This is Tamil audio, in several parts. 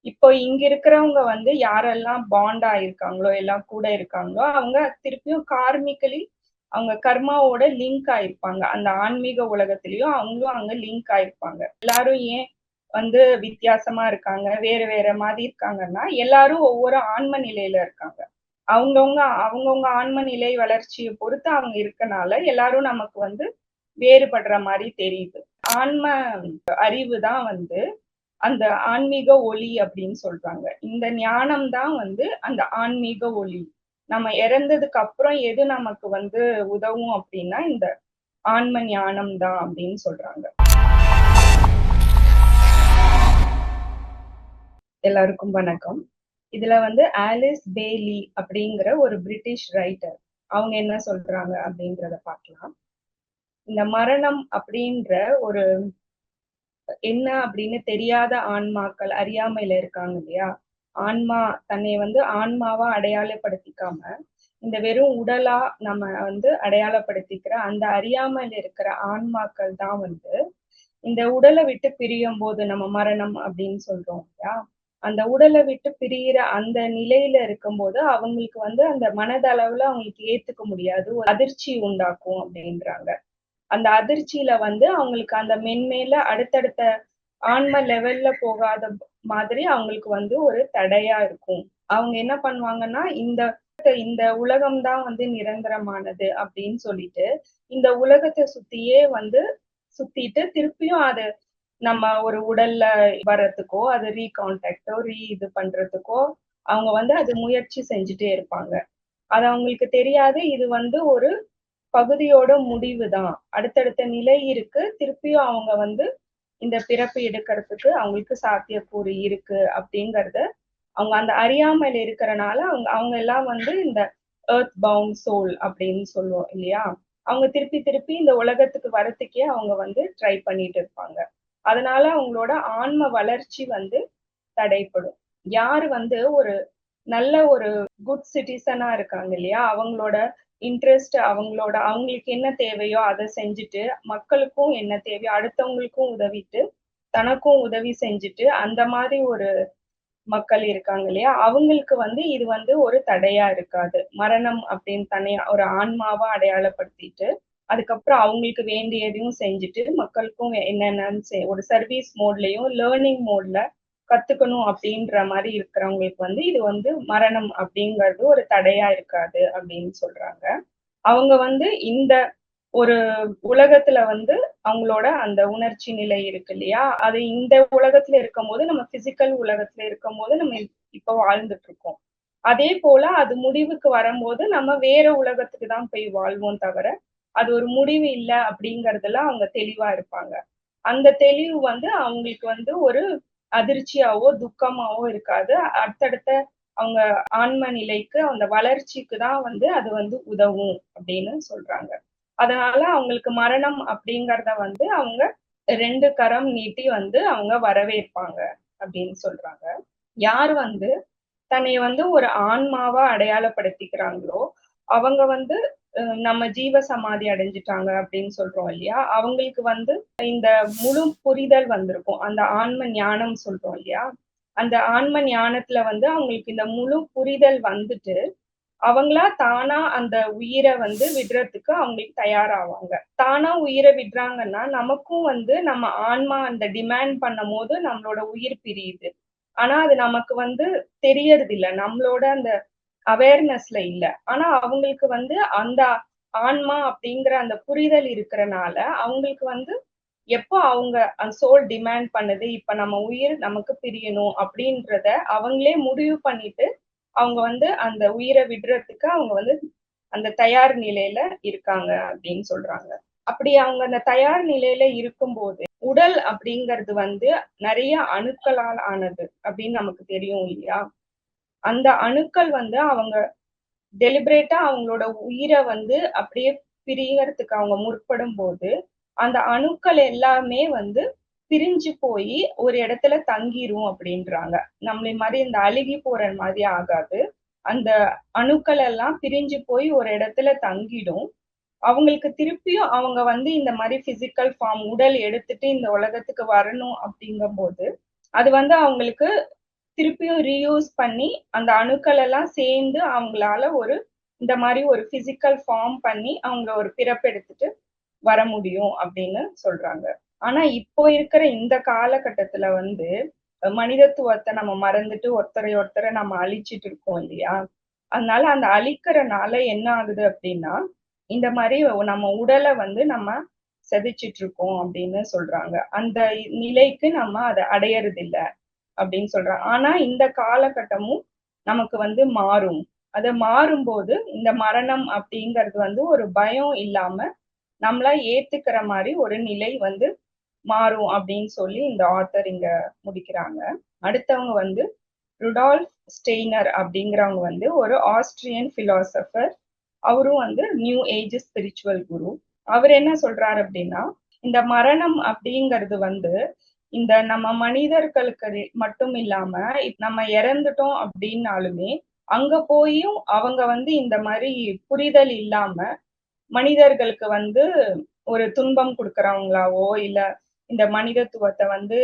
இப்போ இங்க இருக்கிறவங்க வந்து யாரெல்லாம் பாண்ட் ஆயிருக்காங்களோ, எல்லாம் கூட இருக்காங்களோ, அவங்க திருப்பியும் கார்மிக்கலி அவங்க கர்மாவோட லிங்க் ஆயிருப்பாங்க. அந்த ஆன்மீக உலகத்திலயும் அவங்களும் அங்க லிங்க் ஆயிருப்பாங்க. எல்லாரும் ஏன் வந்து வித்தியாசமா இருக்காங்க, வேற வேற மாதிரி இருக்காங்கன்னா, எல்லாரும் ஒவ்வொரு ஆன்ம நிலையில இருக்காங்க. அவங்கவங்க அவங்கவங்க ஆன்ம நிலை வளர்ச்சிய பொறுத்து அவங்க இருக்கனால, எல்லாரும் நமக்கு வந்து வேறுபடுற மாரி தெரியுது. ஆன்ம அறிவு தான் வந்து அந்த ஆன்மீக ஒளி அப்படின்னு சொல்றாங்க. இந்த ஞானம் தான் வந்து அந்த ஆன்மீக ஒளி. நம்ம இறந்ததுக்கு அப்புறம் எது நமக்கு வந்து உதவும் அப்படின்னா, இந்த ஆன்ம ஞானம் தான் அப்படின்னு சொல்றாங்க. எல்லாருக்கும் வணக்கம். இதுல வந்து ஆலிஸ் பேலி அப்படிங்கிற ஒரு பிரிட்டிஷ் ரைட்டர். அவங்க என்ன சொல்றாங்க அப்படிங்கிறத பார்க்கலாம். இந்த மரணம் அப்படின்ற ஒரு என்ன அப்படின்னு தெரியாத ஆன்மாக்கள் அறியாமையில இருக்காங்க இல்லையா? ஆன்மா தன்னை வந்து ஆன்மாவா அடையாளப்படுத்திக்காம, இந்த வெறும் உடலா நம்ம வந்து அடையாளப்படுத்திக்கிற அந்த அறியாமையில இருக்கிற ஆன்மாக்கள் தான் வந்து, இந்த உடலை விட்டு பிரியும்போது நம்ம மரணம் அப்படின்னு சொல்றோம் இல்லையா? அந்த உடலை விட்டு பிரியிற அந்த நிலையில இருக்கும்போது, அவங்களுக்கு வந்து அந்த மனதளவுல அவங்களுக்கு ஏத்துக்க முடியாது. ஒரு அதிர்ச்சி உண்டாக்கும் அப்படின்றாங்க. அந்த அதிர்ச்சியில வந்து அவங்களுக்கு அந்த மென்மேல அடுத்தடுத்த ஆன்ம லெவல்ல போகாத மாதிரி அவங்களுக்கு வந்து ஒரு தடையா இருக்கும். அவங்க என்ன பண்ணுவாங்கன்னா, இந்த இந்த உலகம் தான் வந்து நிரந்தரமானது அப்படின்னு சொல்லிட்டு, இந்த உலகத்த சுத்தியே வந்து சுத்திட்டு திருப்பியும் அது நம்ம ஒரு உடல்ல வர்றதுக்கோ, அது ரீகான்டாக்டோ, இது பண்றதுக்கோ, அவங்க வந்து அது முயற்சி செஞ்சுட்டே இருப்பாங்க. அது அவங்களுக்கு தெரியாது. இது வந்து ஒரு பகுதியோட முடிவு தான். அடுத்தடுத்த நிலை இருக்கு. திருப்பியும் அவங்க வந்து இந்த பிறப்பு எடுக்கிறதுக்கு அவங்களுக்கு சாத்தியக்கூறு இருக்கு அப்படிங்கறத அவங்க அந்த அறியாமையில இருக்கிறனால அவங்க அவங்க எல்லாம் வந்து இந்த எர்த் பவுண்ட் சோல் அப்படின்னு சொல்லுவோம் இல்லையா? அவங்க திருப்பி திருப்பி இந்த உலகத்துக்கு வரத்துக்கே அவங்க வந்து ட்ரை பண்ணிட்டு இருப்பாங்க. அதனால அவங்களோட ஆன்ம வளர்ச்சி வந்து தடைப்படும். யாரு வந்து ஒரு நல்ல ஒரு குட் சிட்டிசனா இருக்காங்க இல்லையா? அவங்களோட இன்ட்ரெஸ்ட் அவங்களோட அவங்களுக்கு என்ன தேவையோ அத செஞ்சுட்டு, மக்களுக்கும் என்ன தேவையோ அடுத்தவங்களுக்கும் உதவிட்டு, தனக்கும் உதவி செஞ்சுட்டு, அந்த மாரி ஒரு மக்கள் இருக்காங்க இல்லையா? அவங்களுக்கு வந்து இது வந்து ஒரு தடையா இருக்காது. மரணம் அப்படின்னு தன்னை ஒரு ஆன்மாவா அடையாளப்படுத்திட்டு, அதுக்கப்புறம் அவங்களுக்கு வேண்டியதையும் செஞ்சுட்டு, மக்களுக்கும் என்னென்னன்னு ஒரு சர்வீஸ் மோட்லயும், லேர்னிங் மோட்ல கத்துக்கணும் அப்படின்ற மாரி இருக்கிறவங்களுக்கு வந்து, இது வந்து மரணம் அப்படிங்கிறது ஒரு தடையா இருக்காது அப்படின்னு சொல்றாங்க. அவங்க வந்து இந்த ஒரு உலகத்துல வந்து அவங்களோட அந்த உணர்ச்சி நிலை இருக்கு இல்லையா? அது இந்த உலகத்துல இருக்கும்போது, நம்ம பிசிக்கல் உலகத்துல இருக்கும்போது நம்ம இப்ப வாழ்ந்துட்டு இருக்கோம். அதே போல அது முடிவுக்கு வரும்போது நம்ம வேற உலகத்துக்கு தான் போய் வாழ்வோம் தவிர, அது ஒரு முடிவு இல்ல அப்படிங்கறதுல அவங்க தெளிவா இருப்பாங்க. அந்த தெளிவு வந்து அவங்களுக்கு வந்து ஒரு அதிர்ச்சியாவோ, துக்கமாவோ இருக்காது. அடுத்தடுத்த அவங்க ஆன்ம நிலைக்கு, அந்த வளர்ச்சிக்கு தான் வந்து அது வந்து உதவும் அப்படின்னு சொல்றாங்க. அதனால அவங்களுக்கு மரணம் அப்படிங்கிறத வந்து அவங்க 2 கரம் நீட்டி வந்து அவங்க வரவேற்பாங்க அப்படின்னு சொல்றாங்க. யார் வந்து தன்னை வந்து ஒரு ஆன்மாவா அடையாளப்படுத்திக்கிறாங்களோ, அவங்க வந்து நம்ம ஜீவ சமாதி அடைஞ்சுட்டாங்க அப்படின்னு சொல்றோம் இல்லையா? அவங்களுக்கு வந்து இந்த முழு புரிதல் வந்திருக்கும். அந்த ஆன்ம ஞானம் சொல்றோம் இல்லையா? அந்த ஆன்ம ஞானத்துல வந்து அவங்களுக்கு இந்த முழு புரிதல் வந்துட்டு, அவங்களா தானா அந்த உயிர வந்து விடுறதுக்கு அவங்களுக்கு தயாராவாங்க. தானா உயிர விடுறாங்கன்னா, நமக்கும் வந்து நம்ம ஆன்மா அந்த டிமாண்ட் பண்ணும்போது நம்மளோட உயிர் பிரியுது. ஆனா, அது நமக்கு வந்து தெரியறதில்ல. நம்மளோட அந்த அவேர்னஸ்ல இல்ல. ஆனா, அவங்களுக்கு வந்து அந்த ஆன்மா அப்படிங்கிற அந்த புரிதல் இருக்கிறனால, அவங்களுக்கு வந்து எப்போ அவங்க அந்த சோல் டிமாண்ட் பண்ணுது, இப்ப நம்ம உயிர் நமக்கு பிரியணும் அப்படின்றத அவங்களே முடிவு பண்ணிட்டு, அவங்க வந்து அந்த உயிர விடுறதுக்கு அவங்க வந்து அந்த தயார் நிலையில இருக்காங்க அப்படின்னு சொல்றாங்க. அப்படி அவங்க அந்த தயார் நிலையில இருக்கும்போது, உடல் அப்படிங்கிறது வந்து நெறைய அணுக்களால் ஆனது அப்படின்னு நமக்கு தெரியும் இல்லையா? அந்த அணுக்கள் வந்து அவங்க டெலிபரேட்டா அவங்களோட உயிர வந்து அப்படியே பிரியறதுக்கு அவங்க முற்படும்போது, அந்த அணுக்கள் எல்லாமே வந்து பிரிஞ்சு போயி ஒரு இடத்துல தங்கிரும் அப்படின்றாங்க. நம்மள மாரி இந்த அழுகி போற மாதிரி ஆகாது. அந்த அணுக்கள் எல்லாம் பிரிஞ்சு போய் ஒரு இடத்துல தங்கிடும். அவங்களுக்கு திருப்பியும் அவங்க வந்து இந்த மாரி பிசிக்கல் உடல் எடுத்துட்டு இந்த உலகத்துக்கு வரணும் அப்படிங்கும்போது, அது வந்து அவங்களுக்கு திருப்பியும் ரீயூஸ் பண்ணி அந்த அணுக்கள் எல்லாம் சேர்ந்து அவங்களால இந்த மாதிரி ஒரு பிசிக்கல் ஃபார்ம் பண்ணி அவங்க ஒரு பிறப்பெடுத்துட்டு வர முடியும் அப்படின்னு சொல்றாங்க. ஆனா இப்போ இருக்கிற இந்த காலகட்டத்துல மனிதத்துவத்தை நம்ம மறந்துட்டு ஒருத்தரை நம்ம அழிச்சிட்டு இருக்கோம் இல்லையா? அதனால அந்த அழிக்கிறனால என்ன ஆகுது அப்படின்னா, இந்த மாதிரி நம்ம உடலை நம்ம செதைச்சிட்டு இருக்கோம் அப்படின்னு சொல்றாங்க. அந்த நிலைக்கு நம்ம அதை அடையறது இல்ல அப்படின்னு சொல்றாங்க. ஆனா இந்த காலகட்டமும் நமக்கு மாறும். அது மாறும்போது இந்த மரணம் அப்படிங்கிறது ஒரு பயம் இல்லாம நம்மளா ஏத்துக்கிற மாதிரி ஒரு நிலை மாறும் அப்படின்னு சொல்லி இந்த ஆத்தர் இங்க முடிக்கிறாங்க. அடுத்தவங்க ருடால்ஃப் ஸ்டெய்னர் அப்படிங்கிறவங்க ஒரு ஆஸ்திரியன் பிலாசபர். அவரும் நியூ ஏஜ் ஸ்பிரிச்சுவல் குரு. அவர் என்ன சொல்றாரு அப்படின்னா, இந்த மரணம் அப்படிங்கிறது இந்த நம்ம மனிதர்களுக்கு மட்டும் இல்லாம நம்ம இறந்துட்டோம் அப்படின்னாலுமே அங்க போயும் அவங்க இந்த மாதிரி புரிதல் இல்லாம மனிதர்களுக்கு ஒரு துன்பம் கொடுக்கறவங்களாவோ இல்ல இந்த மனிதத்துவத்தை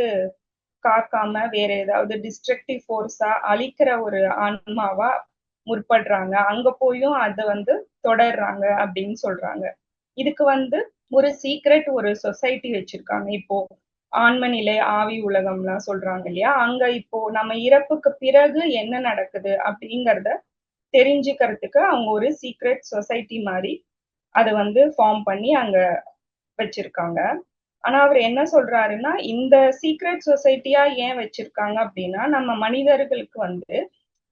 காக்காம வேற ஏதாவது டிஸ்ட்ரக்டிவ் ஃபோர்ஸா அழிக்கிற ஒரு ஆன்மாவா முற்படுறாங்க. அங்க போயும் அதை தொடர்றாங்க அப்படின்னு சொல்றாங்க. இதுக்கு ஒரு சீக்ரெட் ஒரு சொசைட்டி வச்சிருக்காங்க. இப்போ ஆன்ம நிலை ஆவி உலகம்லாம் சொல்றாங்க இல்லையா? அங்க இப்போ நம்ம இறப்புக்கு பிறகு என்ன நடக்குது அப்படிங்கறத தெரிஞ்சுக்கிறதுக்கு அவங்க ஒரு சீக்ரெட் சொசைட்டி மாதிரி அதை ஃபார்ம் பண்ணி அங்க வச்சிருக்காங்க. ஆனா அவர் என்ன சொல்றாருன்னா, இந்த சீக்ரெட் சொசைட்டியா ஏன் வச்சிருக்காங்க அப்படின்னா, நம்ம மனிதர்களுக்கு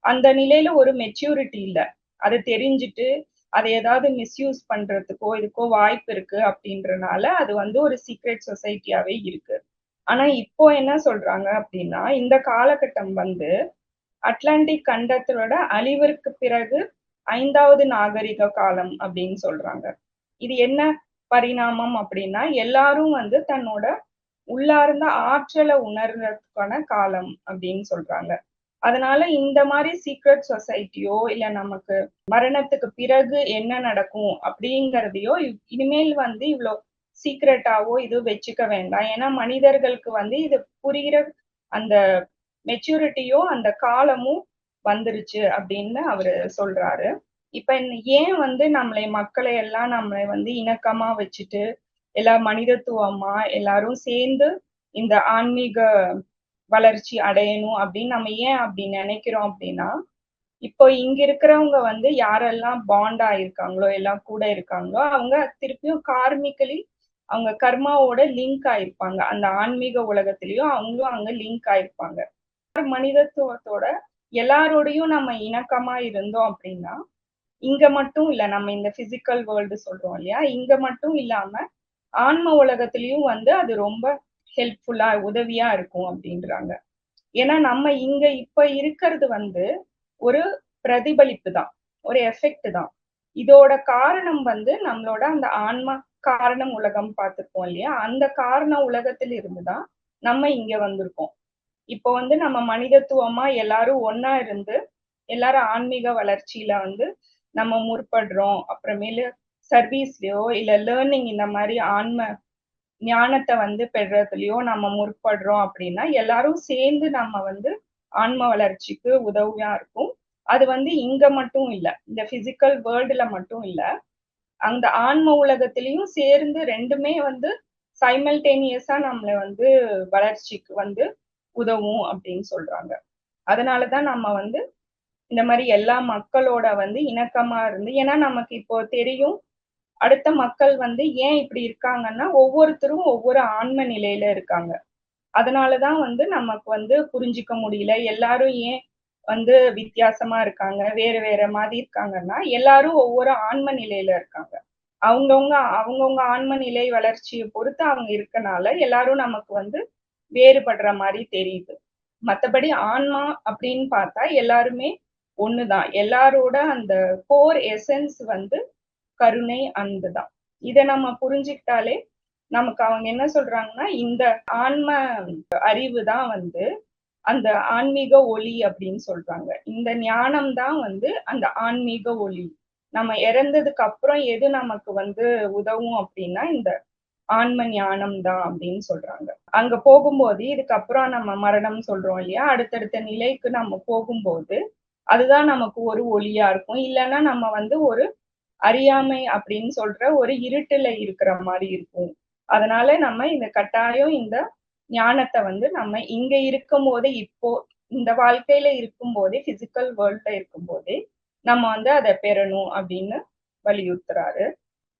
அந்த நிலையில ஒரு மெச்சூரிட்டி இல்ல. அதை தெரிஞ்சுட்டு அதை ஏதாவது மிஸ்யூஸ் பண்றதுக்கோ இதுக்கோ வாய்ப்பு இருக்கு அப்படின்றனால அது ஒரு சீக்ரெட் சொசைட்டியாவே இருக்கு. ஆனா இப்போ என்ன சொல்றாங்க அப்படின்னா, இந்த காலகட்டம் அட்லாண்டிக் கண்டத்தோட அழிவிற்கு பிறகு 5வது நாகரிக காலம் அப்படின்னு சொல்றாங்க. இது என்ன பரிணாமம் அப்படின்னா, எல்லாரும் தன்னோட உள்ளார்ந்த ஆற்றலை உணர்றதுக்கான காலம் அப்படின்னு சொல்றாங்க. அதனால இந்த மாதிரி சீக்ரெட் சொசைட்டியோ இல்ல நமக்கு மரணத்துக்கு பிறகு என்ன நடக்கும் அப்படிங்கறதையோ இனிமேல் இவ்வளோ சீக்ரெட்டாவோ இது வச்சுக்க வேண்டாம். ஏன்னா மனிதர்களுக்கு இது புரிகிற அந்த மெச்சூரிட்டியோ அந்த காலமும் வந்துருச்சு அப்படின்னு அவரு சொல்றாரு. இப்ப ஏன் மக்களை எல்லாம் நம்மளை இணக்கமா வச்சுட்டு எல்லா மனிதத்துவமா எல்லாரும் சேர்ந்து இந்த ஆன்மீக வளர்ச்சி அடையணும் அப்படின்னு நம்ம ஏன் அப்படி நினைக்கிறோம் அப்படின்னா, இப்போ இங்க இருக்கிறவங்க யாரெல்லாம் பாண்ட் ஆயிருக்காங்களோ எல்லாம் கூட இருக்காங்களோ அவங்க திருப்பியும் கார்மிக்கலி அவங்க கர்மாவோட லிங்க் ஆயிருப்பாங்க. அந்த ஆன்மீக உலகத்திலயும் அவங்களும் அங்க லிங்க் ஆயிருப்பாங்க. மனிதத்துவத்தோட எல்லாரோடையும் நம்ம இணக்கமா இருந்தோம் அப்படின்னா, இங்க மட்டும் இல்ல, நம்ம இந்த பிசிக்கல் வேர்ல்டு சொல்றோம் இல்லையா? இங்க மட்டும் இல்லாம ஆன்ம உலகத்திலயும் அது ரொம்ப ஹெல்ப்ஃபுல்லா உதவியா இருக்கும் அப்படின்றாங்க. ஏன்னா நம்ம இங்க இப்ப இருக்கிறது ஒரு பிரதிபலிப்பு தான், ஒரு எஃபெக்ட் தான். இதோட காரணம் நம்மளோட அந்த ஆன்மா காரணம் உலகம் பார்த்திருப்போம் இல்லையா? அந்த காரண உலகத்தில் இருந்துதான் நம்ம இங்க வந்திருக்கோம். இப்போ நம்ம மனிதத்துவமா எல்லாரும் ஒண்ணா இருந்து எல்லாரும் ஆன்மீக வளர்ச்சியில நம்ம முற்படுறோம். அப்புறமேலு சர்வீஸ்லயோ இல்ல லேர்னிங் இந்த மாதிரி ஆன்ம ஞானத்தை பெறுறதுலயோ நம்ம முற்படுறோம் அப்படின்னா எல்லாரும் சேர்ந்து நம்ம ஆன்ம வளர்ச்சிக்கு உதவியா இருக்கும். அது இங்க மட்டும் இல்ல, இந்த பிசிக்கல் வேர்ல்டுல மட்டும் இல்ல, அந்த ஆன்ம உலகத்திலையும் சேர்ந்து ரெண்டுமே சைமல்டேனியஸா நம்மளை வளர்ச்சிக்கு உதவும் அப்படின்னு சொல்றாங்க. அதனாலதான் நம்ம இந்த மாதிரி எல்லா மக்களோட இணக்கமா இருந்து, ஏன்னா நமக்கு இப்போ தெரியும் அடுத்த மக்கள் ஏன் இப்படி இருக்காங்கன்னா ஒவ்வொருத்தரும் ஒவ்வொரு ஆன்ம நிலையில இருக்காங்க. அதனாலதான் நமக்கு புரிஞ்சுக்க முடியல. எல்லாரும் ஏன் வித்தியாசமா இருக்காங்க, வேற வேற மாதிரி இருக்காங்கன்னா எல்லாரும் ஒவ்வொரு ஆன்ம நிலையில இருக்காங்க. அவங்கவுங்க அவங்கவுங்க ஆன்ம நிலை வளர்ச்சியை பொறுத்து அவங்க இருக்கனால எல்லாரும் நமக்கு வேறுபடுற மாதிரி தெரியுது. மத்தபடி ஆன்மா அப்படின்னு பார்த்தா எல்லாருமே ஒண்ணுதான். எல்லாரோட அந்த கோர் எசன்ஸ் கருணை, அன்பு தான். இதை நம்ம புரிஞ்சுக்கிட்டாலே நமக்கு அவங்க என்ன சொல்றாங்கன்னா, இந்த ஆன்ம அறிவு தான் அந்த ஆன்மீக ஒளி அப்படின்னு சொல்றாங்க. இந்த ஞானம் தான் அந்த ஆன்மீக ஒளி. நம்ம இறந்ததுக்கு அப்புறம் எது நமக்கு உதவும் அப்படின்னா இந்த ஆன்ம ஞானம் தான் அப்படின்னு சொல்றாங்க. அங்க போகும்போது இதுக்கப்புறம் நம்ம மரணம் சொல்றோம் இல்லையா? அடுத்தடுத்த நிலைக்கு நம்ம போகும்போது, அதுதான் நமக்கு ஒரு ஒளியா இருக்கும். இல்லன்னா நம்ம வந்து ஒரு அறியாமை அப்படின்னு சொல்ற ஒரு இருட்டுல இருக்கிற மாரி இருக்கும். அதனால நம்ம இந்த கட்டாயம் இந்த ஞானத்த வந்து நம்ம இங்க இருக்கும்போதே இப்போ இந்த வாழ்க்கையில இருக்கும்போதே, பிசிக்கல் வேர்ல்ட்ல இருக்கும்போதே, நம்ம வந்து அத பெறணும் அப்படின்னு வலியுறுத்துறாரு.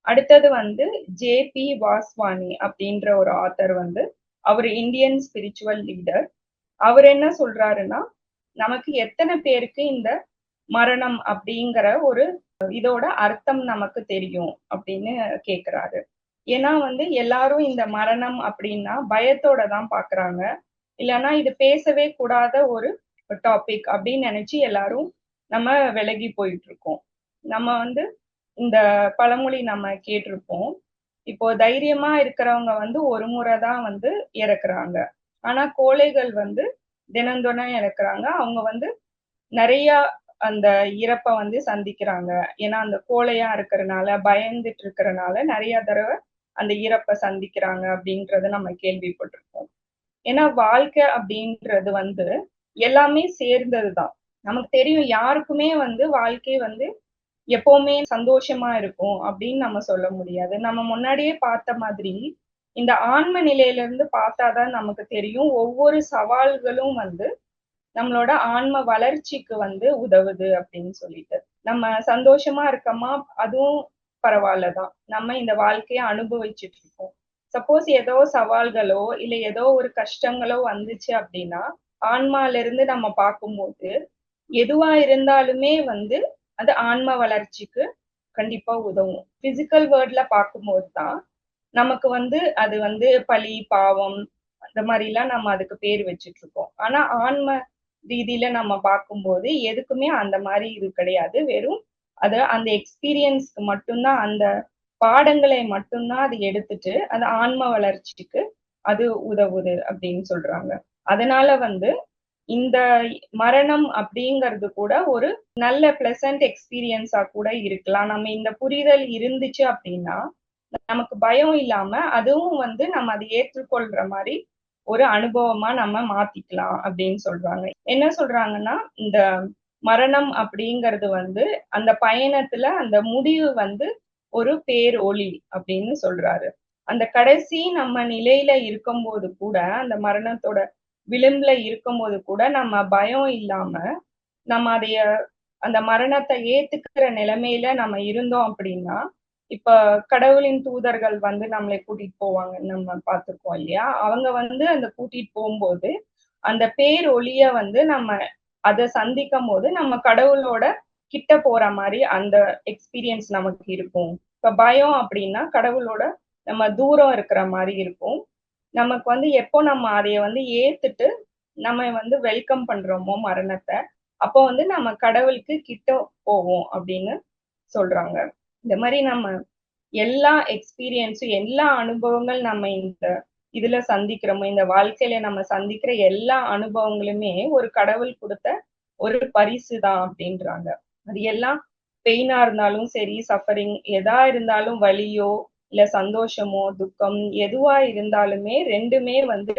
அடுத்தது வந்து ஜே.பி. வாஸ்வானி அப்படின்ற ஒரு ஆத்தர் வந்து, அவரு இந்தியன் ஸ்பிரிச்சுவல் லீடர். அவரு என்ன சொல்றாருன்னா, நமக்கு எத்தன பேருக்கு இந்த மரணம் அப்படிங்கிற ஒரு இதோட அர்த்தம் நமக்கு தெரியும் அப்படின்னு கேக்குறாரு. ஏன்னா வந்து எல்லாரும் இந்த மரணம் அப்படின்னா பயத்தோட தான் பாக்குறாங்க. இல்லன்னா இது பேசவே கூடாத ஒரு டாபிக் அப்படின்னு நினைச்சு எல்லாரும் நம்ம விலகி போயிட்டு இருக்கோம். நம்ம வந்து இந்த பழமொழி நம்ம கேட்டிருப்போம். இப்போ தைரியமா இருக்கிறவங்க வந்து ஒரு முறை தான் வந்து இறக்குறாங்க. ஆனா கோழைகள் வந்து தினம் தினம் இறக்குறாங்க. அவங்க வந்து நிறைய அந்த இறப்ப வந்து சந்திக்கிறாங்க. ஏன்னா அந்த கோழையா இருக்கறனால, பயந்துட்டு இருக்கறனால நிறைய தடவ அந்த இறப்ப சந்திக்கிறாங்க அப்படின்றத நம்ம கேள்விப்பட்டிருப்போம். ஏன்னா வாழ்க்கை அப்படின்றது வந்து எல்லாமே சேர்ந்தது தான். நமக்கு தெரியும் யாருக்குமே வந்து வாழ்க்கை வந்து எப்பவுமே சந்தோஷமா இருக்கும் அப்படின்னு நம்ம சொல்ல முடியாது. நம்ம முன்னாடியே பார்த்த மாதிரி, இந்த ஆன்ம நிலையில இருந்து பார்த்தா தான் நமக்கு தெரியும். ஒவ்வொரு சவால்களும் வந்து நம்மளோட ஆன்ம வளர்ச்சிக்கு வந்து உதவுது அப்படின்னு சொல்லிட்டு. நம்ம சந்தோஷமா இருக்கமா, அதுவும் பரவால்ல தான். நம்ம இந்த வாழ்க்கைய அனுபவிச்சுட்டு இருக்கோம். சப்போஸ் ஏதோ சவால்களோ, இல்ல ஏதோ ஒரு கஷ்டங்களோ வந்துச்சு அப்படின்னா, ஆன்மால இருந்து நம்ம பார்க்கும்போது, எதுவா இருந்தாலுமே வந்து அது ஆன்ம வளர்ச்சிக்கு கண்டிப்பா உதவும். பிசிக்கல் வேர்ல்ட்ல பார்க்கும்போது தான், நமக்கு வந்து அது வந்து பழி, பாவம் அந்த மாரிலாம் நம்ம அதுக்கு பேர் வச்சுட்டு இருக்கோம். ஆனா ஆன்ம ரீதியில நம்ம பார்க்கும்போது, எதுக்குமே அந்த மாரி இது கிடையாது. வெறும் அது அந்த எக்ஸ்பீரியன்ஸ்க்கு மட்டும் தான் அந்த பாடங்களை மட்டும் தான் அது எடுத்துட்டு, அது ஆன்ம வளர்ச்சிக்கு அது உதவுது அப்படின்னு சொல்றாங்க. அதனால வந்து இந்த மரணம் அப்படிங்கிறது கூட ஒரு நல்ல பிளசன்ட் எக்ஸ்பீரியன்ஸா கூட இருக்கலாம். நம்ம இந்த புரிதல் இருந்துச்சு அப்படின்னா, நமக்கு பயம் இல்லாம, அதுவும் வந்து நம்ம அத ஏற்றுக்கொள்ற மாரி ஒரு அனுபவமா நம்ம மாத்திக்கலாம் அப்படின்னு சொல்றாங்க. என்ன சொல்றாங்கன்னா, இந்த மரணம் அப்படிங்கிறது வந்து, அந்த பயணத்துல அந்த முடிவு வந்து ஒரு பேரொளி அப்படின்னு சொல்றாரு. அந்த கடைசி நம்ம நிலையில இருக்கும்போது கூட, அந்த மரணத்தோட விளிம்புல இருக்கும்போது கூட, நம்ம பயம் இல்லாம, நம்ம அதைய அந்த மரணத்த ஏத்துக்கிற நிலைமையில நம்ம இருந்தோம் அப்படின்னா, இப்ப கடவுளின் தூதர்கள் வந்து நம்மளை கூட்டிட்டு போவாங்கன்னு நம்ம பார்த்திருக்கோம் இல்லையா? அவங்க வந்து அந்த கூட்டிட்டு போம்போது, அந்த பேரொளிய வந்து நம்ம அத சந்திக்கும்போது, நம்ம கடவுளோட கிட்ட போற மாரி அந்த எக்ஸ்பீரியன்ஸ் நமக்கு இருக்கும். இப்ப பயம் அப்படின்னா, கடவுளோட நம்ம தூரம் இருக்கிற மாரி இருக்கும். நமக்கு வந்து எப்போ நம்ம அதைய வந்து ஏத்துட்டு, நம்ம வந்து வெல்கம் பண்றோமோ மரணத்த, அப்போ வந்து நம்ம கடவுளுக்கு கிட்ட போவோம் அப்படின்னு சொல்றாங்க. இந்த மாரி நம்ம எல்லா எக்ஸ்பீரியன்ஸும், எல்லா அனுபவங்கள் நம்ம இந்த இதுல சந்திக்கிறோமோ, இந்த வாழ்க்கையில நம்ம சந்திக்கிற எல்லா அனுபவங்களுமே ஒரு கடவுள் குடுத்த ஒரு பரிசு தான் அப்படின்றாங்க. அது எல்லாம் பெயினா இருந்தாலும் சரி, சஃபரிங் எதா இருந்தாலும் வலியோ, இல்ல சந்தோஷமோ, துக்கம் எதுவா இருந்தாலுமே 2மே வந்து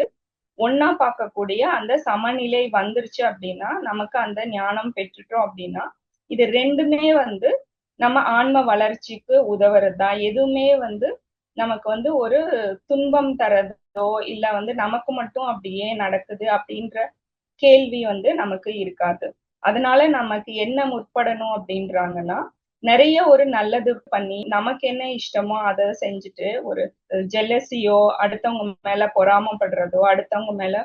ஒண்ணா பார்க்கக்கூடிய அந்த சமநிலை வந்துருச்சு அப்படின்னா, நமக்கு அந்த ஞானம் பெற்றுட்டோம் அப்படின்னா, இது 2மே வந்து நம்ம ஆன்ம வளர்ச்சிக்கு உதவுறது தான். எதுவுமே வந்து நமக்கு வந்து ஒரு துன்பம் தர்றதோ, இல்ல வந்து நமக்கு மட்டும் அப்படி ஏன் நடக்குது அப்படின்ற கேள்வி வந்து நமக்கு இருக்காது. அதனால நமக்கு என்ன முற்படணும் அப்படின்றாங்கன்னா, நெறைய ஒரு நல்லது பண்ணி, நமக்கு என்ன இஷ்டமோ அத செஞ்சுட்டு, ஒரு ஜெலஸியோ, அடுத்தவங்க மேல பொறாமப்படுறதோ, அடுத்தவங்க மேல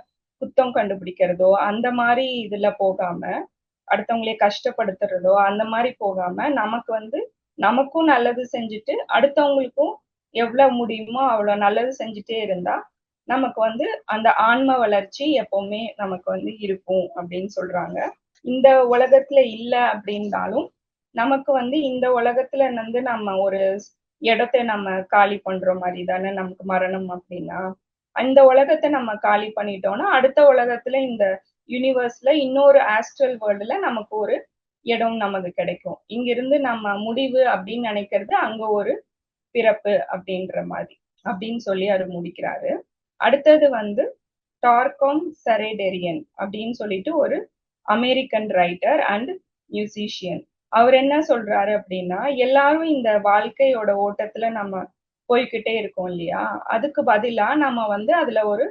குத்தம் கண்டுபிடிக்கிறதோ, அந்த மாரி இதுல போகாம, அடுத்தவங்கள கஷ்டப்படுத்துறதோ, அந்த மாரி போகாம, நமக்கு வந்து நமக்கும் நல்லது செஞ்சுட்டு, அடுத்தவங்களுக்கும் எவ்வளோ முடியுமோ அவ்வளோ நல்லது செஞ்சுட்டே இருந்தா, நமக்கு வந்து அந்த ஆன்ம வளர்ச்சி எப்பவுமே நமக்கு வந்து இருக்கும் அப்படின்னு சொல்றாங்க. இந்த உலகத்துல இல்ல அப்படின்னாலும், நமக்கு வந்து இந்த உலகத்துல வந்து நம்ம ஒரு இடத்த நம்ம காலி பண்ற மாரி தானே நமக்கு மரணம் அப்படின்னா. அந்த உலகத்த நம்ம காலி பண்ணிட்டோம்னா, அடுத்த உலகத்துல இந்த யுனிவர்ஸ்ல இன்னொரு ஆஸ்ட்ரல் வேர்ல்டுல நமக்கு ஒரு இடம் நமக்கு கிடைக்கும். இங்கிருந்து நம்ம முடிவு அப்படின்னு நினைக்கிறது, அங்க ஒரு பிறப்பு அப்படின்ற மாரி. அப்படின்னு சொல்லி அவர் முடிக்கிறாரு. அடுத்தது வந்து டார்காம் சரேடெரியன் அப்படின்னு சொல்லிட்டு ஒரு அமெரிக்கன் ரைட்டர் அண்ட் மியூசிஷியன். அவர் என்ன சொல்றாரு அப்படின்னா, எல்லாரும் இந்த வாழ்க்கையோட ஓட்டத்துல நம்ம போய்க்கிட்டே இருக்கோம் இல்லையா? அதுக்கு பதிலா நம்ம வந்து அதுல ஒரு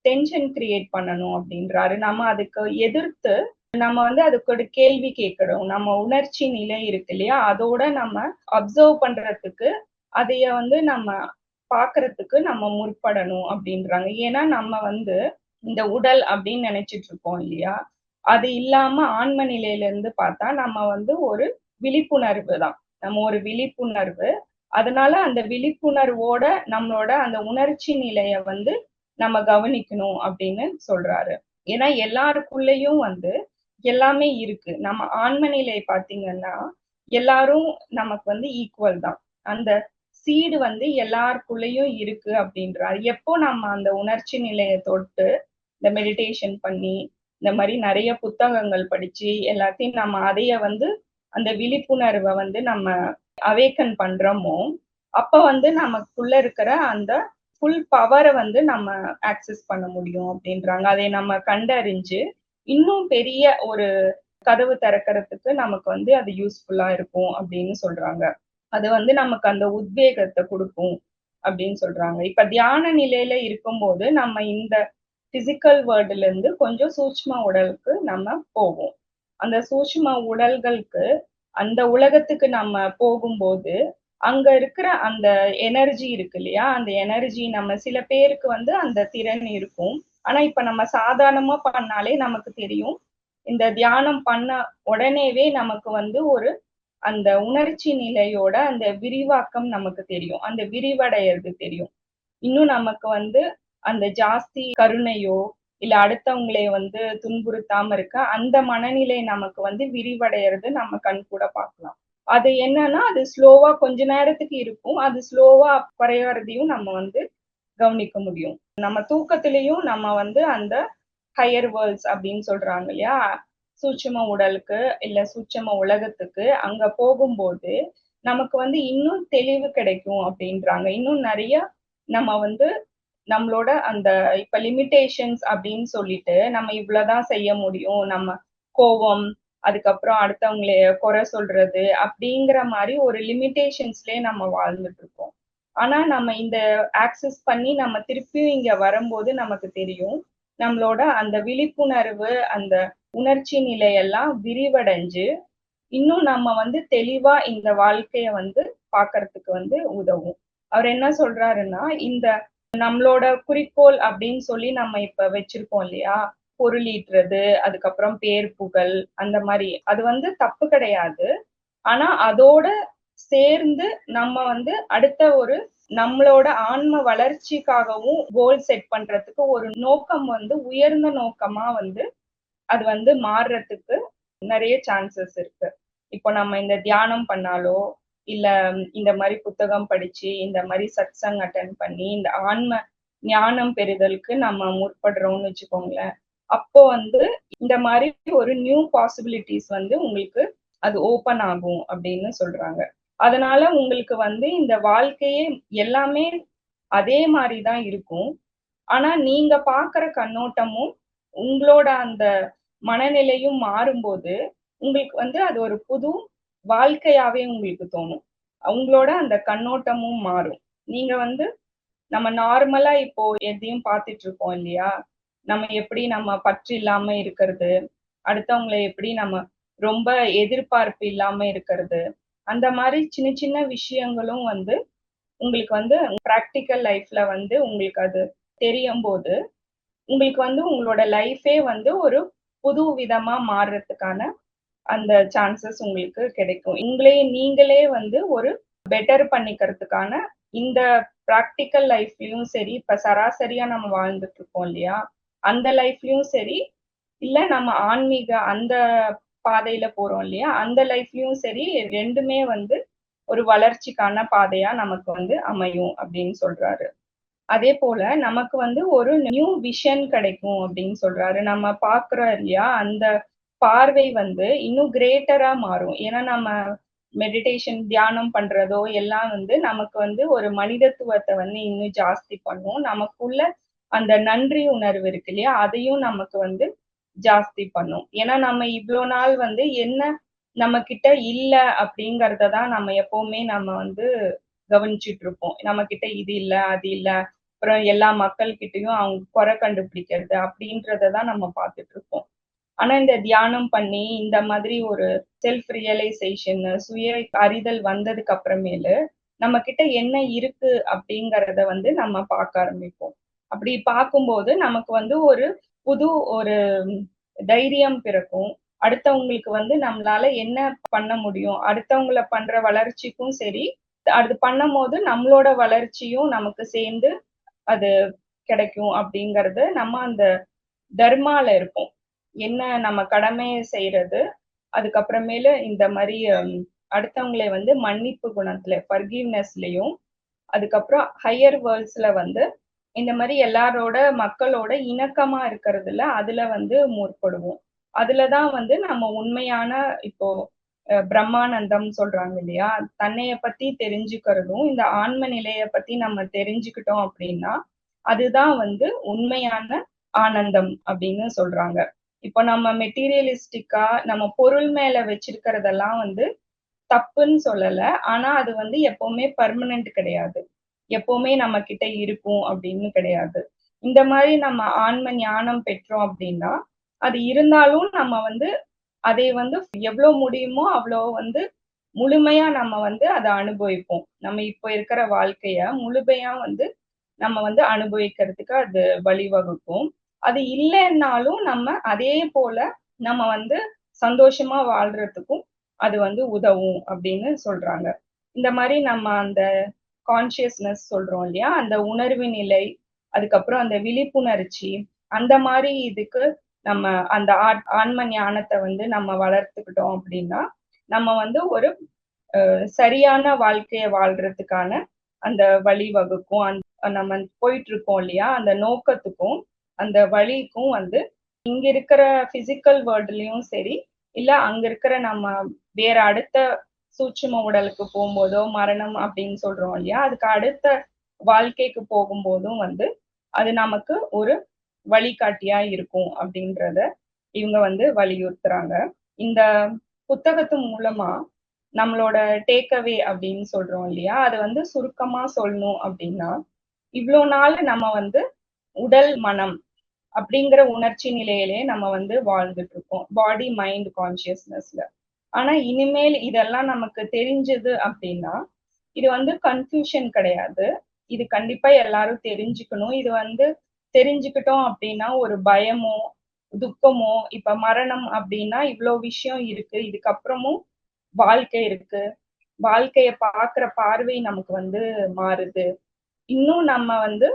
டென்ஷன் கிரியேட் பண்ணணும் அப்படின்றாரு. நம்ம அதுக்கு எதிர்த்து நம்ம வந்து அதுக்கு ஒரு கேள்வி கேட்கணும். நம்ம உணர்ச்சி நிலை இருக்கு இல்லையா? அதோட நம்ம அப்சர்வ் பண்றதுக்கு, அதைய வந்து நம்ம பார்க்கறதுக்கு நம்ம முற்படணும் அப்படின்றாங்க. ஏன்னா நம்ம வந்து இந்த உடல் அப்படின்னு நினைச்சிட்டு இருக்கோம் இல்லையா? அது இல்லாம ஆன்ம நிலையில இருந்து பார்த்தா நம்ம வந்து ஒரு விழிப்புணர்வு தான். நம்ம ஒரு விழிப்புணர்வு. அதனால அந்த விழிப்புணர்வோட நம்மளோட அந்த உணர்ச்சி நிலைய வந்து நம்ம கவனிக்கணும் அப்படின்னு சொல்றாரு. ஏன்னா எல்லாருக்குள்ளயும் வந்து எல்லாமே இருக்கு. நம்ம ஆன்ம நிலை பார்த்தீங்கன்னா, எல்லாரும் நமக்கு வந்து ஈக்குவல் தான். அந்த சீடு வந்து எல்லாருக்குள்ளயும் இருக்கு அப்படின்றாரு. எப்போ நம்ம அந்த உணர்ச்சி நிலைய தொட்டு இந்த மெடிடேஷன் பண்ணி, இந்த மாரி நெறைய புத்தகங்கள் படிச்சு, எல்லாத்தையும் நம்ம அதைய வந்து அந்த விழிப்புணர்வ வந்து நம்ம அவேக்கன் பண்றோமோ, அப்ப வந்து நமக்குள்ள இருக்கிற அந்த ஃபுல் பவர வந்து நம்ம ஆக்சஸ் பண்ண முடியும் அப்படின்றாங்க. அதை நம்ம கண்டறிஞ்சு, இன்னும் பெரிய ஒரு கதவு திறக்கறதுக்கு நமக்கு வந்து அது யூஸ்ஃபுல்லா இருக்கும் அப்படின்னு சொல்றாங்க. அது வந்து நமக்கு அந்த உத்வேகத்த குடுக்கும் அப்படின்னு சொல்றாங்க. இப்ப தியான நிலையில இருக்கும்போது, நம்ம இந்த பிசிக்கல் வேர்ல்டுல இருந்து கொஞ்சம் சூட்சும உடலுக்கு நம்ம போவோம். அந்த சூட்சும உடல்களுக்கு அந்த உலகத்துக்கு நம்ம போகும்போது, அங்க இருக்கிற அந்த எனர்ஜி இருக்கு இல்லையா? அந்த எனர்ஜி நம்ம சில பேருக்கு வந்து அந்த திறன் இருக்கும். ஆனா, இப்ப நம்ம சாதாரணமா பண்ணாலே நமக்கு தெரியும். இந்த தியானம் பண்ண உடனேவே நமக்கு வந்து ஒரு அந்த உணர்ச்சி நிலையோட அந்த விரிவாக்கம் நமக்கு தெரியும். அந்த விரிவடையறது தெரியும். இன்னும் நமக்கு வந்து அந்த ஜாஸ்தி கருணையோ, இல்ல அடுத்தவங்களை வந்து துன்புறுத்தாம இருக்க, அந்த மனநிலை நமக்கு வந்து விரிவடையறது நம்ம கண்கூட பார்க்கலாம். அது என்னன்னா, அது ஸ்லோவா கொஞ்ச நேரத்துக்கு இருக்கும். அது ஸ்லோவா குறையறதையும் நம்ம வந்து கவனிக்க முடியும். நம்ம தூக்கத்திலயும் நம்ம வந்து அந்த ஹையர் வேர்ல்ட்ஸ் அப்படின்னு சொல்றாங்க இல்லையா? சூட்சும உடலுக்கு, இல்ல சூட்சும உலகத்துக்கு அங்க போகும்போது, நமக்கு வந்து இன்னும் தெளிவு கிடைக்கும் அப்படின்றாங்க. இன்னும் நெறைய நம்ம வந்து நம்மளோட அந்த இப்ப லிமிட்டேஷன்ஸ் அப்படின்னு சொல்லிட்டு, நம்ம இவ்வளவுதான் செய்ய முடியும். நம்ம கோவம், அதுக்கப்புறம் அடுத்தவங்கள குறை சொல்றது, அப்படிங்கிற மாரி ஒரு லிமிட்டேஷன்ஸ்லயே நம்ம வாழ்ந்துட்டு இருக்கோம். ஆனா நம்ம இந்த ஆக்சஸ் பண்ணி நம்ம திருப்பியும் இங்க வரும்போது நமக்கு தெரியும். நம்மளோட அந்த விழிப்புணர்வு, அந்த உணர்ச்சி நிலையெல்லாம் விரிவடைஞ்சு, இன்னும் நம்ம வந்து தெளிவா இந்த வாழ்க்கைய வந்து பார்க்கறதுக்கு வந்து உதவும். அவர் என்ன சொல்றாருன்னா, இந்த நம்மளோட குறிக்கோள் அப்படின்னு சொல்லி நம்ம இப்ப வச்சிருக்கோம் இல்லையா? பொருள் ஈட்டுறது, அதுக்கப்புறம் பேர், புகழ் அந்த மாரி. அது வந்து தப்பு கிடையாது. ஆனா அதோட சேர்ந்து நம்ம வந்து அடுத்த ஒரு நம்மளோட ஆன்ம வளர்ச்சிக்காகவும் கோல் செட் பண்றதுக்கு ஒரு நோக்கம் வந்து உயர்ந்த நோக்கமா வந்து அது வந்து மாறுறதுக்கு நெறைய சான்சஸ் இருக்கு. இப்போ நம்ம இந்த தியானம் பண்ணாலோ, இல்ல இந்த மாரி புத்தகம் படிச்சு, இந்த மாரி சத்சங் அட்டெண்ட் பண்ணி, இந்த ஆன்ம ஞானம் பெறுதலுக்கு நம்ம முற்படுறோம்னு வச்சுக்கோங்களேன். அப்போ வந்து இந்த மாரி ஒரு நியூ பாசிபிலிட்டீஸ் வந்து உங்களுக்கு அது ஓப்பன் ஆகும் அப்படின்னு சொல்றாங்க. அதனால உங்களுக்கு வந்து இந்த வாழ்க்கையே எல்லாமே அதே மாரி தான் இருக்கும். ஆனா நீங்க பார்க்குற கண்ணோட்டமும், உங்களோட அந்த மனநிலையும் மாறும்போது, உங்களுக்கு வந்து அது ஒரு புது வாழ்க்கையாவே உங்களுக்கு தோணும். உங்களோட அந்த கண்ணோட்டமும் மாறும். நீங்க வந்து நம்ம நார்மலா இப்போ எதையும் பார்த்துட்டு இருக்கோம் இல்லையா? நம்ம எப்படி நம்ம பற்று இல்லாம இருக்கிறது, அடுத்தவங்கள எப்படி நம்ம ரொம்ப எதிர்பார்ப்பு இல்லாம இருக்கிறது, அந்த மாரி சின்ன சின்ன விஷயங்களும் வந்து உங்களுக்கு வந்து பிராக்டிகல் லைஃப்ல வந்து உங்களுக்கு அது தெரியும்போது, உங்களுக்கு வந்து உங்களோட லைஃபே வந்து ஒரு புது விதமா மாறுறதுக்கான அந்த சான்சஸ் உங்களுக்கு கிடைக்கும். நீங்களே வந்து ஒரு பெட்டர் பண்ணிக்கிறதுக்கான இந்த பிராக்டிகல் லைஃப்லயும் சரி, இப்ப சராசரியா நம்ம வாழ்ந்துட்டு இருக்கோம் இல்லையா? அந்த லைஃப்லயும் சரி, இல்ல நம்ம ஆன்மீக அந்த பாதையில போறோம் இல்லையா? அந்த லைஃப்லயும் சரி 2மே வந்து ஒரு வளர்ச்சிக்கான பாதையா நமக்கு வந்து அமையும் அப்படின்னு சொல்றாரு. அதே போல நமக்கு வந்து ஒரு நியூ விஷன் கிடைக்கும் அப்படின்னு சொல்றாரு. நம்ம பார்க்கிறோம் இல்லையா? அந்த பார்வை வந்து இன்னும் கிரேட்டரா மாறும். ஏன்னா நம்ம மெடிடேஷன் தியானம் பண்றதோ எல்லாம் வந்து நமக்கு வந்து ஒரு மனிதத்துவத்தை வந்து இன்னும் ஜாஸ்தி பண்ணும். நமக்குள்ள அந்த நன்றி உணர்வு இருக்கு இல்லையா? அதையும் நமக்கு வந்து ஜாஸ்தி பண்ணும். ஏன்னா நம்ம இவ்ளோ நாள் வந்து என்ன நம்ம கிட்ட இல்ல அப்படிங்கிறத தான் நம்ம எப்பவுமே நம்ம வந்து கவனிச்சுட்டு இருப்போம். நம்ம கிட்ட இது இல்ல, அது இல்ல. அப்புறம் எல்லா மக்கள் கிட்டயும் அவங்க குறை கண்டுபிடிக்கிறது அப்படின்றத தான் நம்ம பார்த்துட்டு இருப்போம். ஆனா இந்த தியானம் பண்ணி இந்த மாதிரி ஒரு செல்ஃப் ரியலைசேஷன் சுய அறிதல் வந்ததுக்கு அப்புறமேலு நம்ம கிட்ட என்ன இருக்கு அப்படிங்கறத வந்து நம்ம பார்க்க ஆரம்பிப்போம். அப்படி பார்க்கும்போது நமக்கு வந்து ஒரு புது ஒரு தைரியம் பிறக்கும். அடுத்தவங்களுக்கு வந்து நம்மளால என்ன பண்ண முடியும்? அடுத்தவங்கள பண்ற வளர்ச்சிக்கும் சரி, அது பண்ணும்போது நம்மளோட வளர்ச்சியும் நமக்கு சேர்ந்து அது கிடைக்கும் அப்படிங்கறது நம்ம அந்த தர்மால இருப்போம். என்ன நம்ம கடமைய செய்றது, அதுக்கப்புறமேலு இந்த மாரி அடுத்தவங்கள வந்து மன்னிப்பு குணத்துல ஃபர்கிவ்னஸ்லயும், அதுக்கப்புறம் ஹையர் வேர்ல்ட்ஸ்ல வந்து இந்த மாரி எல்லாரோட மக்களோட இணக்கமா இருக்கிறதுல, அதுல வந்து முற்படுவோம். அதுல தான் வந்து நம்ம உண்மையான இப்போ பிரம்மானந்தம் சொல்றாங்க இல்லையா? தன்னைய பத்தி தெரிஞ்சுக்கிறதும், இந்த ஆன்ம நிலைய பத்தி நம்ம தெரிஞ்சுக்கிட்டோம் அப்படின்னா, அதுதான் வந்து உண்மையான ஆனந்தம் அப்படின்னு சொல்றாங்க. இப்போ நம்ம மெட்டீரியலிஸ்டிக்கா நம்ம பொருள் மேல வச்சிருக்கிறதெல்லாம் வந்து தப்புன்னு சொல்லல. ஆனா அது வந்து எப்பவுமே பெர்மனன்ட் கிடையாது. எப்பவுமே நம்ம கிட்ட இருக்கும் அப்படின்னு கிடையாது. இந்த மாரி நம்ம ஆன்ம ஞானம் பெற்றோம் அப்படின்னா, அது இருந்தாலும் நம்ம வந்து அதை வந்து எவ்ளோ முடியுமோ அவ்ளோ வந்து முழுமையா நம்ம வந்து அத அனுபவிப்போம். நம்ம இப்ப இருக்கிற வாழ்க்கைய முழுமையா வந்து நம்ம வந்து அனுபவிக்கிறதுக்கு அது வழிவகுக்கும். அது இல்லன்னாலும் நம்ம அதே போல நம்ம வந்து சந்தோஷமா வாழ்றதுக்கும் அது வந்து உதவும் அப்படின்னு சொல்றாங்க. இந்த மாரி நம்ம அந்த கான்ஷியஸ்னஸ் சொல்றோம் இல்லையா? அந்த உணர்வு நிலை, அதுக்கப்புறம் அந்த விழிப்புணர்ச்சி, அந்த மாரி இதுக்கு நம்ம அந்த ஆன்ம ஞானத்த வந்து நம்ம வளர்த்துக்கிட்டோம் அப்படின்னா, நம்ம வந்து ஒரு சரியான வாழ்க்கைய வாழ்றதுக்கான அந்த வழி வகுக்கும். நம்ம போயிட்டு இருக்கோம் இல்லையா? அந்த நோக்கத்துக்கும், அந்த வழிக்கும் வந்து இங்க இருக்கிற பிசிக்கல் வேர்ல்ட்லயும் சரி, இல்ல அங்க இருக்கிற நம்ம வேற அடுத்த சூட்சும உடலுக்கு போம்போதோ, மரணம் அப்படின்னு சொல்றோம் இல்லையா? அதுக்கு அடுத்த வாழ்க்கைக்கு போகும்போதும் வந்து, அது நமக்கு ஒரு வழிகாட்டியா இருக்கும் அப்படின்றத இவங்க வந்து வலியுறுத்துறாங்க. இந்த புத்தகத்து மூலமா நம்மளோட டேக் அவே அப்படின்னு சொல்றோம் இல்லையா? அத வந்து சுருக்கமா சொல்லணும் அப்படின்னா, இவ்ளோ நாள் நம்ம வந்து உடல், மனம் அப்படிங்கிற உணர்ச்சி நிலையிலே நம்ம வந்து வாழ்ந்துட்டு இருக்கோம். பாடி, மைண்ட் கான்ஷியஸ்னஸ்ல. ஆனா இனிமேல் இதெல்லாம் நமக்கு தெரிஞ்சது அப்படின்னா, இது வந்து கன்ஃப்யூஷன் கிடையாது. இது கண்டிப்பா எல்லாரும் தெரிஞ்சுக்கணும். இது வந்து தெரிஞ்சுக்கிட்டோம் அப்படின்னா ஒரு பயமோ, துக்கமோ, இப்ப மரணம் அப்படின்னா இவ்ளோ விஷயம் இருக்கு. இதுக்கப்புறமும் வாழ்க்கை இருக்கு. வாழ்க்கைய பார்க்குற பார்வை நமக்கு வந்து மாறுது. இன்னும் நம்ம வந்து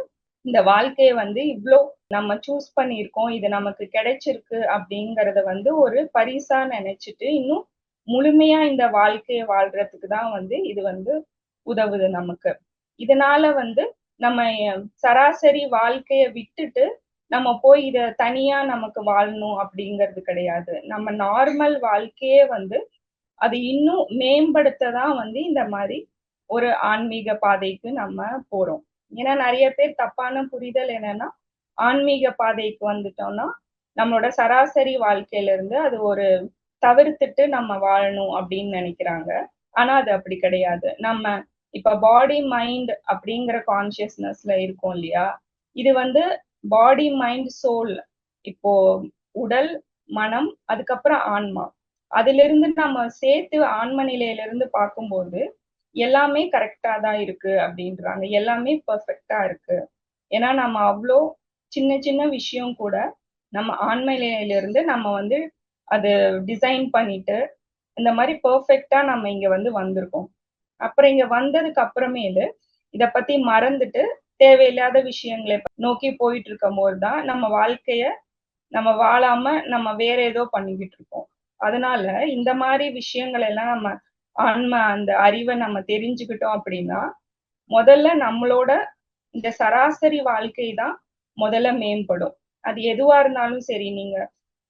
இந்த வாழ்க்கைய வந்து இவ்ளோ நம்ம சூஸ் பண்ணியிருக்கோம். இது நமக்கு கிடைச்சிருக்கு அப்படிங்கிறத வந்து ஒரு பரிசா நினைச்சுட்டு, இன்னும் முழுமையா இந்த வாழ்க்கைய வாழ்றதுக்கு தான் வந்து இது வந்து உதவுது நமக்கு. இதனால வந்து நம்ம சராசரி வாழ்க்கைய விட்டுட்டு, நம்ம போய் இத தனியா நமக்கு வாழணும் அப்படிங்கிறது கிடையாது. நம்ம நார்மல் வாழ்க்கையே வந்து அது இன்னும் மேம்படுத்த தான் வந்து இந்த மாரி ஒரு ஆன்மீக பாதைக்கு நம்ம போறோம். ஏன்னா நெறைய பேர் தப்பான புரிதல் என்னன்னா, ஆன்மீக பாதைக்கு வந்துட்டோம்னா, நம்மளோட சராசரி வாழ்க்கையில இருந்து அது ஒரு தவிர்த்துட்டு நம்ம வாழணும் அப்படின்னு நெனைக்கிறாங்க. ஆனா அது அப்படி கிடையாது. நம்ம இப்ப பாடி, மைண்ட் அப்படிங்கிற கான்ஷியஸ்னஸ்ல இருக்கோம் இல்லையா? இது வந்து பாடி, மைண்ட், சோல் இப்போ உடல், மனம், அதுக்கப்புறம் ஆன்மா. அதிலிருந்து நம்ம சேர்த்து ஆன்ம நிலையிலிருந்து பார்க்கும்போது, எல்லாமே கரெக்ட்டா தான் இருக்கு அப்படின்றாங்க. எல்லாமே பெர்ஃபெக்ட்டா இருக்கு. ஏன்னா நம்ம அவ்ளோ சின்ன சின்ன விஷயம் கூட நம்ம ஆன்ம நிலையிலிருந்து நம்ம வந்து அது டிசைன் பண்ணிட்டு, இந்த மாரி பெர்ஃபெக்ட்டா நம்ம இங்க வந்து வந்திருக்கோம். அப்புறம் இங்க வந்ததுக்கு அப்புறமேலு இத பத்தி மறந்துட்டு, தேவையில்லாத விஷயங்கள நோக்கி போயிட்டு இருக்கும்போது தான் நம்ம வாழ்க்கைய நம்ம வாழாம நம்ம வேற ஏதோ பண்ணிக்கிட்டு இருக்கோம். அதனால இந்த மாரி விஷயங்கள் எல்லாம் நம்ம ஆன்ம அந்த அறிவ நம்ம தெரிஞ்சுக்கிட்டோம் அப்படின்னா, முதல்ல நம்மளோட இந்த சராசரி வாழ்க்கை தான் முதல்ல மேம்படும். அது எதுவா இருந்தாலும் சரி, நீங்க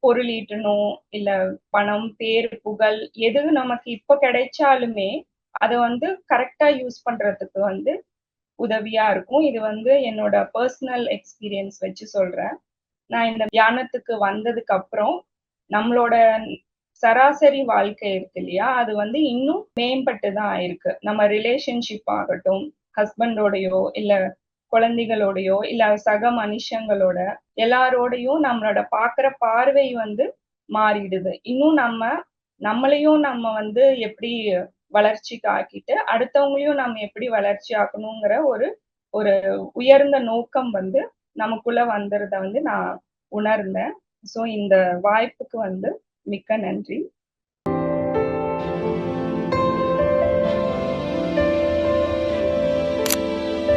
பொருள் ஈட்டணும், இல்ல பணம், பேர், புகழ் எது நமக்கு இப்ப கிடைச்சாலுமே அத வந்து கரெக்ட்டா யூஸ் பண்றதுக்கு வந்து உதவியா இருக்கும். இது வந்து என்னோட பெர்சனல் எக்ஸ்பீரியன்ஸ் வச்சு சொல்றேன். நான் இந்த தியானத்துக்கு வந்ததுக்கு அப்புறம், நம்மளோட சராசரி வாழ்க்கை இருக்கு இல்லையா? அது வந்து இன்னும் மேம்பட்டு தான் இருக்கு. நம்ம ரிலேஷன்ஷிப் ஆகட்டும், ஹஸ்பண்டோடயோ, இல்ல குழந்தைகளோடயோ, இல்ல சக மனுஷங்களோட எல்லாரோடையும் நம்மளோட பார்க்குற பார்வை வந்து மாறிடுது. இன்னும் நம்மளையும் நம்ம வந்து எப்படி வளர்ச்சிக்கு ஆக்கிட்டு, அடுத்தவங்களையும் நம்ம எப்படி வளர்ச்சி ஆக்கணுங்கிற ஒரு ஒரு உயர்ந்த நோக்கம் வந்து நமக்குள்ள வந்துறத வந்து நான் உணர்ந்தேன். ஸோ இந்த வாய்ப்புக்கு வந்து மிக்க நன்றி.